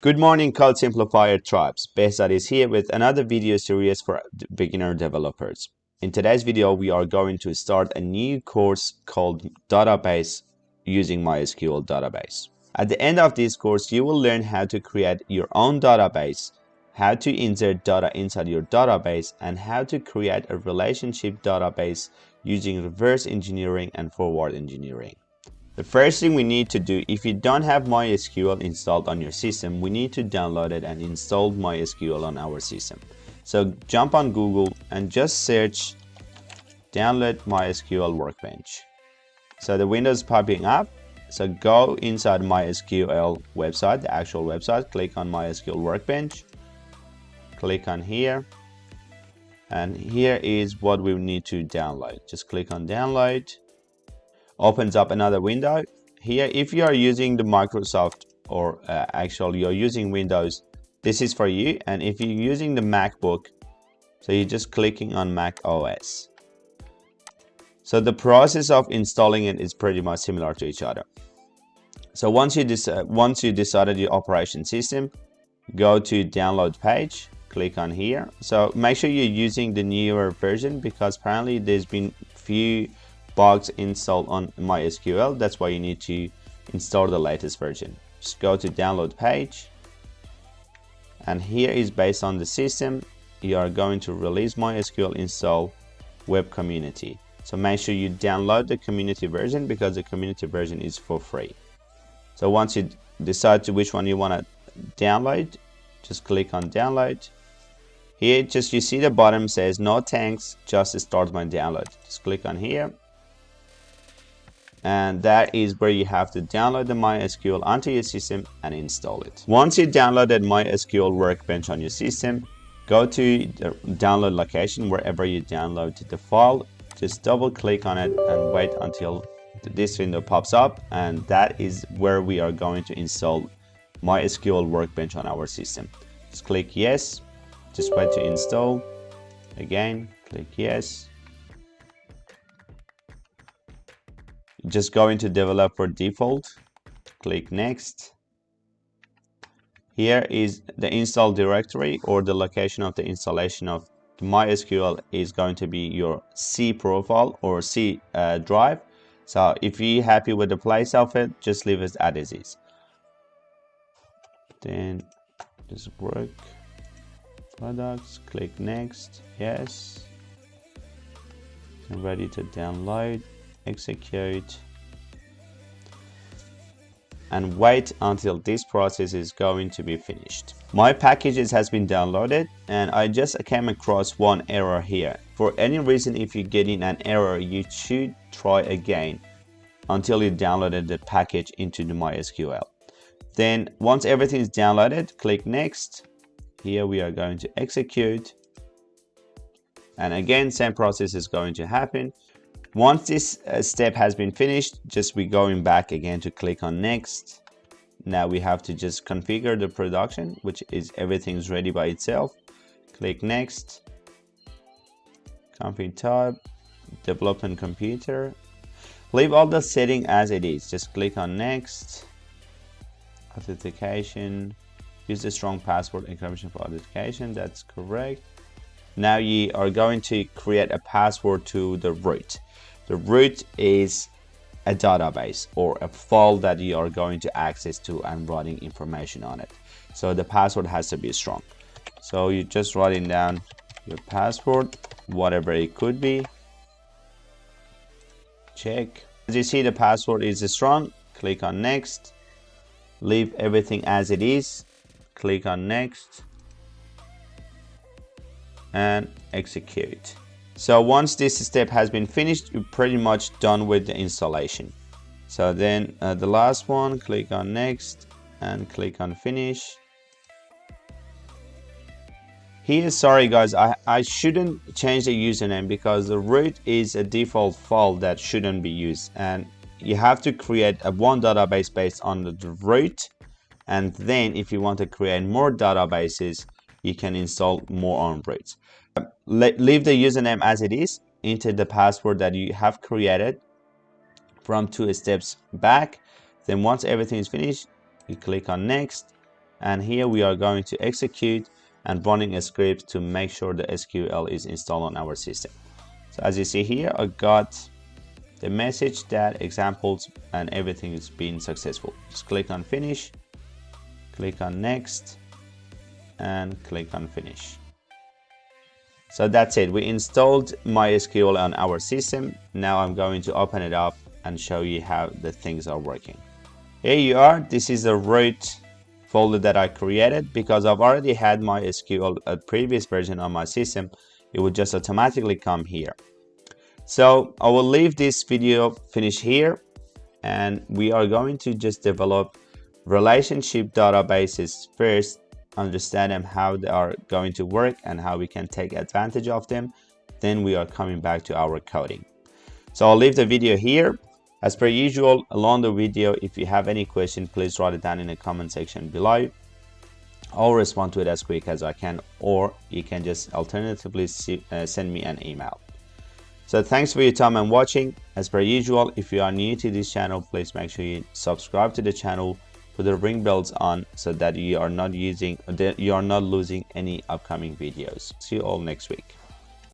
Good morning, Code Simplifier tribes. Behzad is here with another video series for beginner developers. In today's video, we are going to start a new course called Database using MySQL database. At the end of this course, you will learn how to create your own database, how to insert data inside your database, and how to create a relationship database using reverse engineering and forward engineering. The first thing we need to do, if you don't have MySQL installed on your system, we need to download it and install MySQL on our system. So jump on Google and just search download MySQL Workbench. So the window is popping up. So go inside MySQL website, the actual website, click on MySQL Workbench, click on here, and here is what we need to download. Just click on download. Opens up another window. Here, if you are using the Microsoft or actually you're using Windows, this is for you. And if you're using the MacBook, so you're just clicking on Mac OS. So the process of installing it is pretty much similar to each other. So once you decided your operation system, go to download page, click on here. So make sure you're using the newer version because apparently there's been few bugs installed on MySQL. That's why you need to install the latest version. Just go to download page, and here is based on the system. You are going to release MySQL install web community. So make sure you download the community version because the community version is for free. So once you decide to which one you want to download, just click on download. Here, just you see the bottom says no thanks, just start my download. Just click on here. And that is where you have to download the MySQL onto your system and install it. Once you downloaded MySQL Workbench on your system, go to the download location wherever you downloaded the file. Just double click on it and wait until this window pops up, and that is where we are going to install MySQL Workbench on our system. Just click yes, just wait to install. Again, click yes. Just go into developer default, click next. Here is the install directory, or the location of the installation of MySQL is going to be your C profile or C drive. So if you're happy with the place of it, just leave it as is. Then just work products, click next, yes. I'm ready to download. Execute and wait until this process is going to be finished. My packages has been downloaded and I just came across one error here. For any reason, if you're getting an error, you should try again until you downloaded the package into the MySQL. Then once everything is downloaded, click next. Here we are going to execute, and again same process is going to happen. Once this step has been finished, just we going back again to click on next. Now we have to just configure the production, which is everything's ready by itself. Click next, config type, development computer. Leave all the setting as it is. Just click on next. Authentication, use the strong password encryption for authentication. That's correct. Now you are going to create a password to the root. The root is a database or a file that you are going to access to and writing information on it. So the password has to be strong. So you just writing down your password, whatever it could be. Check. As you see, the password is strong. Click on next. Leave everything as it is. Click on next and execute. So once this step has been finished, you're pretty much done with the installation. So then the last one, click on next and click on finish. Here, sorry guys, I shouldn't change the username because the root is a default file that shouldn't be used, and you have to create one database based on the root, and then if you want to create more databases, you can install more on root. Leave the username as it is, enter the password that you have created from 2 steps back. Then once everything is finished, you click on next and here we are going to execute and running a script to make sure the SQL is installed on our system. So as you see here, I got the message that examples and everything is being successful. Just click on finish, click on next, and click on finish. So that's it. We installed MySQL on our system. Now I'm going to open it up and show you how the things are working. Here you are. This is the root folder that I created because I've already had MySQL, a previous version on my system. It would just automatically come here. So I will leave this video finish here, and we are going to just develop relationship databases first, understand them, how they are going to work and how we can take advantage of them. Then we are coming back to our coding. So I'll leave the video here. As per usual, along the video, if you have any question, please write it down in the comment section below. I'll respond to it as quick as I can, or you can just alternatively send me an email. So thanks for your time and watching. As per usual, if you are new to this channel, please make sure you subscribe to the channel, put the ring bells on so that you are not losing any upcoming videos. See you all next week.